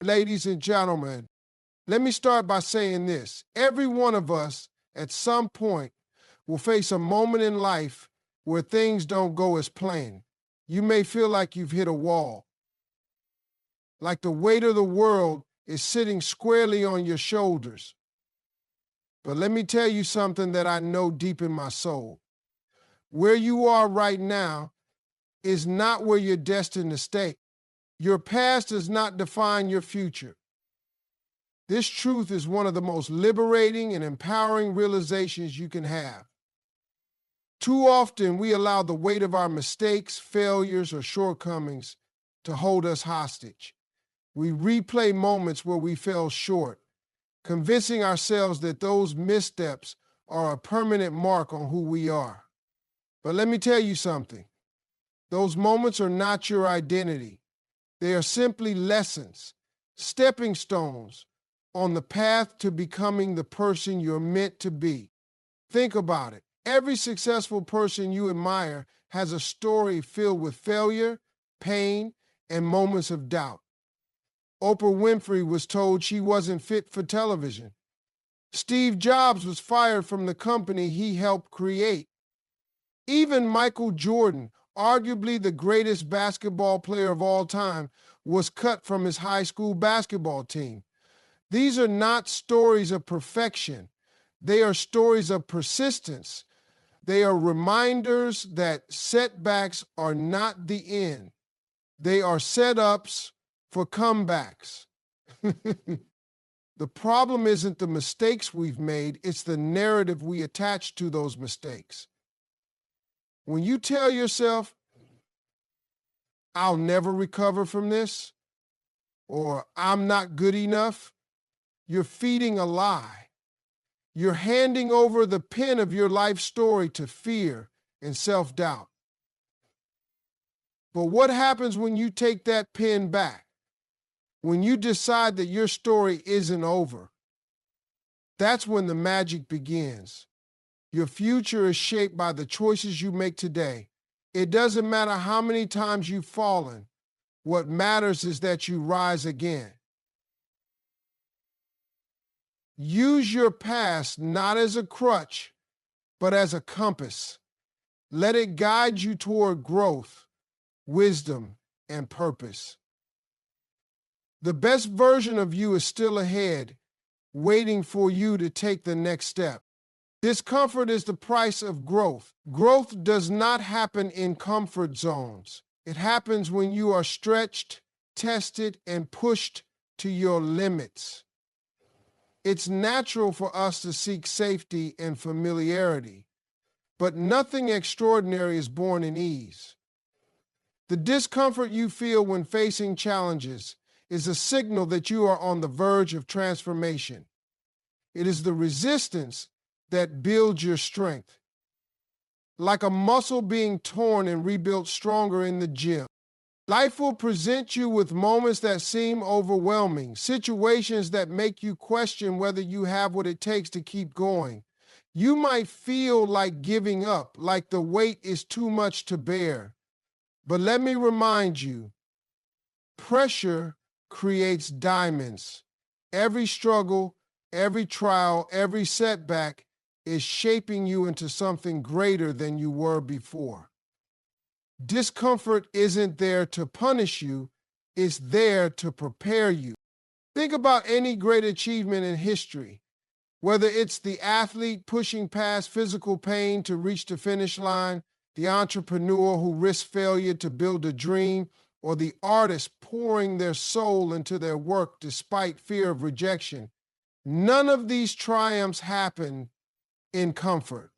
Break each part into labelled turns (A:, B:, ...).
A: Ladies and gentlemen, let me start by saying this. Every one of us at some point will face a moment in life where things don't go as planned. You may feel like you've hit a wall, like the weight of the world is sitting squarely on your shoulders. But let me tell you something that I know deep in my soul. Where you are right now is not where you're destined to stay. Your past does not define your future. This truth is one of the most liberating and empowering realizations you can have. Too often, we allow the weight of our mistakes, failures, or shortcomings to hold us hostage. We replay moments where we fell short, convincing ourselves that those missteps are a permanent mark on who we are. But let me tell you something. Those moments are not your identity. They are simply lessons, stepping stones on the path to becoming the person you're meant to be. Think about it. Every successful person you admire has a story filled with failure, pain, and moments of doubt. Oprah Winfrey was told she wasn't fit for television. Steve Jobs was fired from the company he helped create. Even Michael Jordan, arguably the greatest basketball player of all time, was cut from his high school basketball team. These are not stories of perfection. They are stories of persistence. They are reminders that setbacks are not the end. They are setups for comebacks. The problem isn't the mistakes we've made, it's the narrative we attach to those mistakes. When you tell yourself, I'll never recover from this, or I'm not good enough, you're feeding a lie. You're handing over the pen of your life story to fear and self-doubt. But what happens when you take that pen back? When you decide that your story isn't over? That's when the magic begins. Your future is shaped by the choices you make today. It doesn't matter how many times you've fallen. What matters is that you rise again. Use your past not as a crutch, but as a compass. Let it guide you toward growth, wisdom, and purpose. The best version of you is still ahead, waiting for you to take the next step. Discomfort is the price of growth. Growth does not happen in comfort zones. It happens when you are stretched, tested, and pushed to your limits. It's natural for us to seek safety and familiarity, but nothing extraordinary is born in ease. The discomfort you feel when facing challenges is a signal that you are on the verge of transformation. It is the resistance that builds your strength. Like a muscle being torn and rebuilt stronger in the gym. Life will present you with moments that seem overwhelming, situations that make you question whether you have what it takes to keep going. You might feel like giving up, like the weight is too much to bear. But let me remind you, pressure creates diamonds. Every struggle, every trial, every setback is shaping you into something greater than you were before. Discomfort isn't there to punish you, it's there to prepare you. Think about any great achievement in history, whether it's the athlete pushing past physical pain to reach the finish line, the entrepreneur who risked failure to build a dream, or the artist pouring their soul into their work despite fear of rejection. None of these triumphs happen in comfort.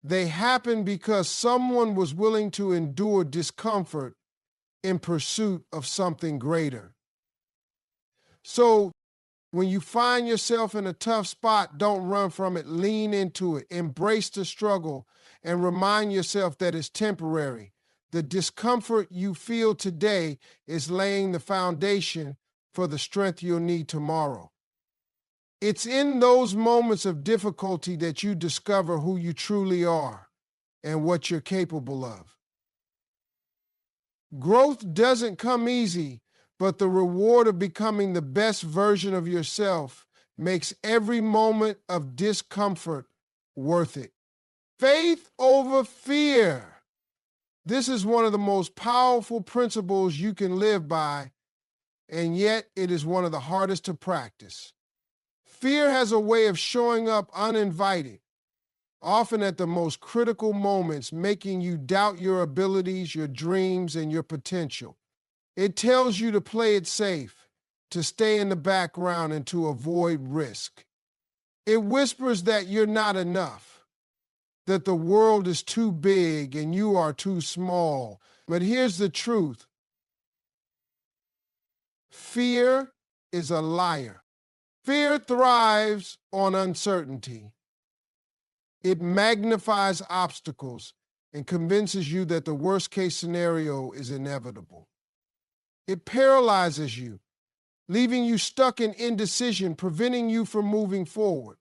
A: They happen because someone was willing to endure discomfort in pursuit of something greater. So when you find yourself in a tough spot, don't run from it. Lean into it. Embrace the struggle and remind yourself that it's temporary. The discomfort you feel today is laying the foundation for the strength you'll need tomorrow. It's in those moments of difficulty that you discover who you truly are and what you're capable of. Growth doesn't come easy, but the reward of becoming the best version of yourself makes every moment of discomfort worth it. Faith over fear. This is one of the most powerful principles you can live by, and yet it is one of the hardest to practice. Fear has a way of showing up uninvited, often at the most critical moments, making you doubt your abilities, your dreams, and your potential. It tells you to play it safe, to stay in the background, and to avoid risk. It whispers that you're not enough, that the world is too big and you are too small. But here's the truth. Fear is a liar. Fear thrives on uncertainty. It magnifies obstacles and convinces you that the worst-case scenario is inevitable. It paralyzes you, leaving you stuck in indecision, preventing you from moving forward.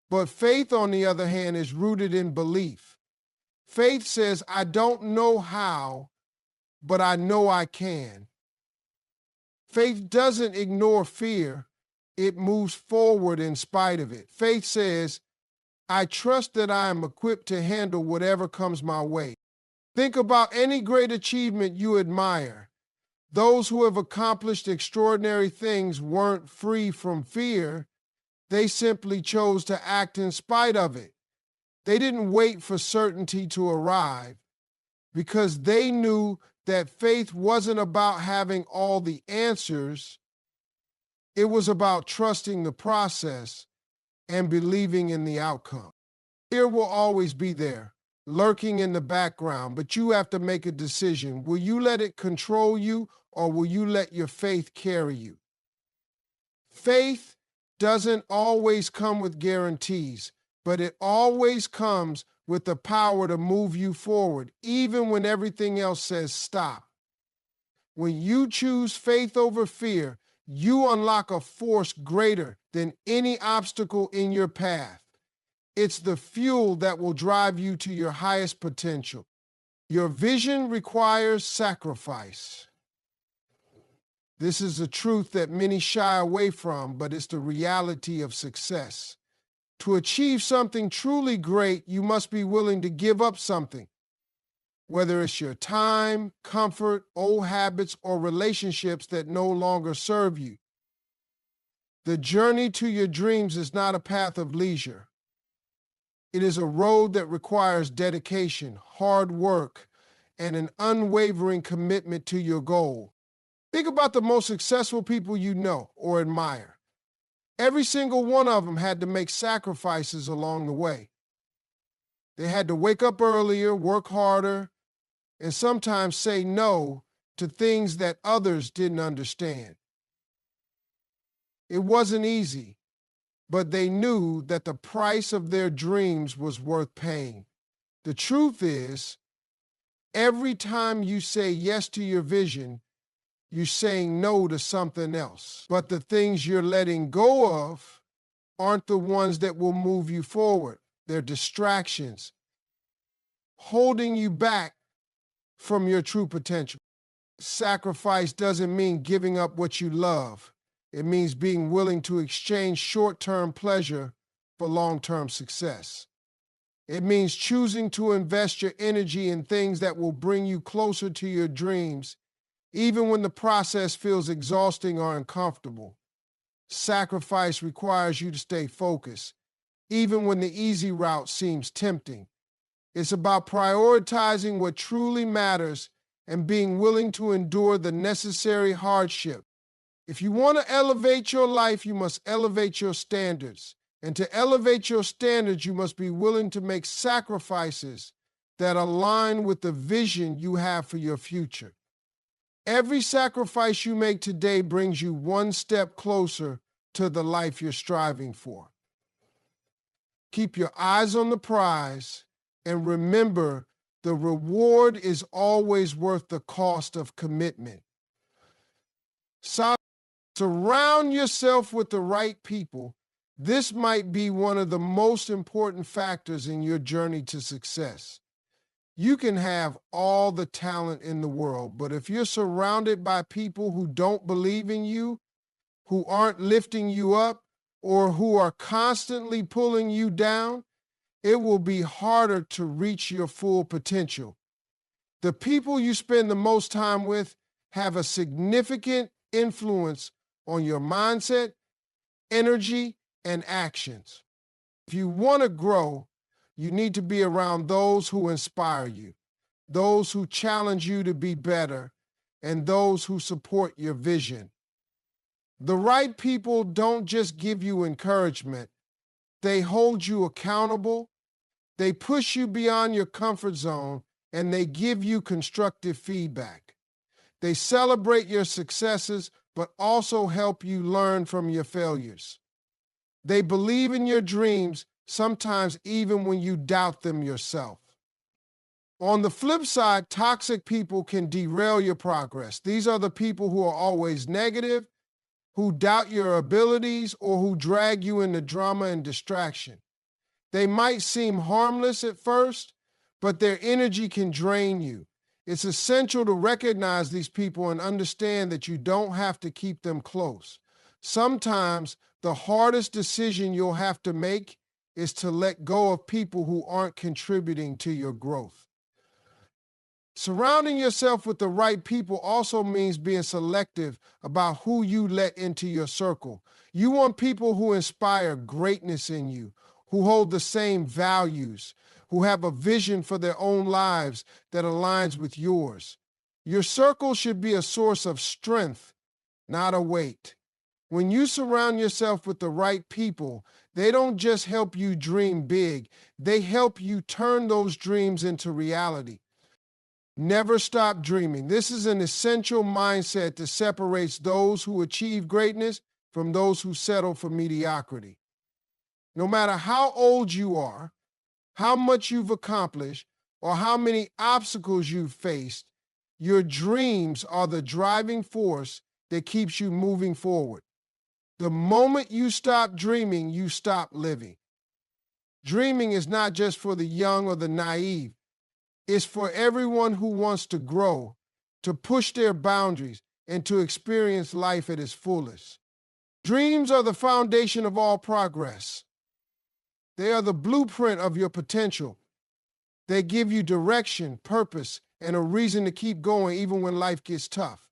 A: But faith, on the other hand, is rooted in belief. Faith says, I don't know how, but I know I can. Faith doesn't ignore fear. It moves forward in spite of it. Faith says, I trust that I am equipped to handle whatever comes my way. Think about any great achievement you admire. Those who have accomplished extraordinary things weren't free from fear. They simply chose to act in spite of it. They didn't wait for certainty to arrive because they knew that faith wasn't about having all the answers. It was about trusting the process and believing in the outcome. Fear will always be there, lurking in the background, but you have to make a decision. Will you let it control you, or will you let your faith carry you? Faith doesn't always come with guarantees, but it always comes with the power to move you forward, even when everything else says stop. When you choose faith over fear, you unlock a force greater than any obstacle in your path. It's the fuel that will drive you to your highest potential. Your vision requires sacrifice. This is a truth that many shy away from, but it's the reality of success. To achieve something truly great, you must be willing to give up something, whether it's your time, comfort, old habits, or relationships that no longer serve you. The journey to your dreams is not a path of leisure. It is a road that requires dedication, hard work, and an unwavering commitment to your goal. Think about the most successful people you know or admire. Every single one of them had to make sacrifices along the way. They had to wake up earlier, work harder, and sometimes say no to things that others didn't understand. It wasn't easy, but they knew that the price of their dreams was worth paying. The truth is, every time you say yes to your vision, you're saying no to something else. But the things you're letting go of aren't the ones that will move you forward. They're distractions, holding you back from your true potential. Sacrifice doesn't mean giving up what you love. It means being willing to exchange short-term pleasure for long-term success. It means choosing to invest your energy in things that will bring you closer to your dreams, even when the process feels exhausting or uncomfortable. Sacrifice requires you to stay focused, even when the easy route seems tempting. It's about prioritizing what truly matters and being willing to endure the necessary hardship. If you want to elevate your life, you must elevate your standards. And to elevate your standards, you must be willing to make sacrifices that align with the vision you have for your future. Every sacrifice you make today brings you one step closer to the life you're striving for. Keep your eyes on the prize and remember the reward is always worth the cost of commitment. Surround yourself with the right people. This might be one of the most important factors in your journey to success. You can have all the talent in the world, but if you're surrounded by people who don't believe in you, who aren't lifting you up, or who are constantly pulling you down, it will be harder to reach your full potential. The people you spend the most time with have a significant influence on your mindset, energy, and actions. If you want to grow, you need to be around those who inspire you, those who challenge you to be better, and those who support your vision. The right people don't just give you encouragement, they hold you accountable, they push you beyond your comfort zone, and they give you constructive feedback. They celebrate your successes, but also help you learn from your failures. They believe in your dreams, sometimes even when you doubt them yourself. On the flip side, toxic people can derail your progress. These are the people who are always negative, who doubt your abilities, or who drag you into drama and distraction. They might seem harmless at first, but their energy can drain you. It's essential to recognize these people and understand that you don't have to keep them close. Sometimes the hardest decision you'll have to make is to let go of people who aren't contributing to your growth. Surrounding yourself with the right people also means being selective about who you let into your circle. You want people who inspire greatness in you, who hold the same values, who have a vision for their own lives that aligns with yours. Your circle should be a source of strength, not a weight. When you surround yourself with the right people, they don't just help you dream big, they help you turn those dreams into reality. Never stop dreaming. This is an essential mindset that separates those who achieve greatness from those who settle for mediocrity. No matter how old you are, how much you've accomplished, or how many obstacles you've faced, your dreams are the driving force that keeps you moving forward. The moment you stop dreaming, you stop living. Dreaming is not just for the young or the naive. It's for everyone who wants to grow, to push their boundaries, and to experience life at its fullest. Dreams are the foundation of all progress. They are the blueprint of your potential. They give you direction, purpose, and a reason to keep going even when life gets tough.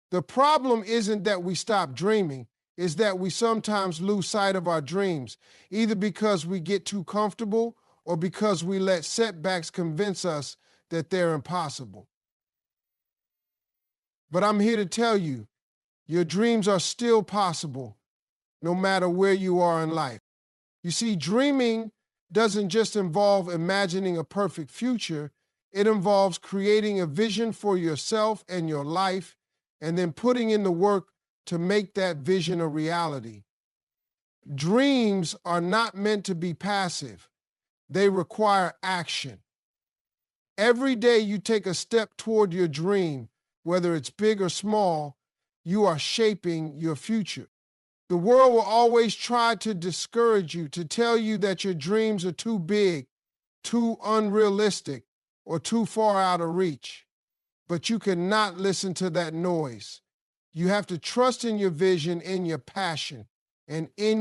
A: The problem isn't that we stop dreaming, it's that we sometimes lose sight of our dreams, either because we get too comfortable or because we let setbacks convince us that they're impossible. But I'm here to tell you, your dreams are still possible, no matter where you are in life. You see, dreaming doesn't just involve imagining a perfect future, it involves creating a vision for yourself and your life, and then putting in the work to make that vision a reality. Dreams are not meant to be passive. They require action. Every day you take a step toward your dream, whether it's big or small, you are shaping your future. The world will always try to discourage you, to tell you that your dreams are too big, too unrealistic, or too far out of reach. But you cannot listen to that noise. You have to trust in your vision, in your passion, and in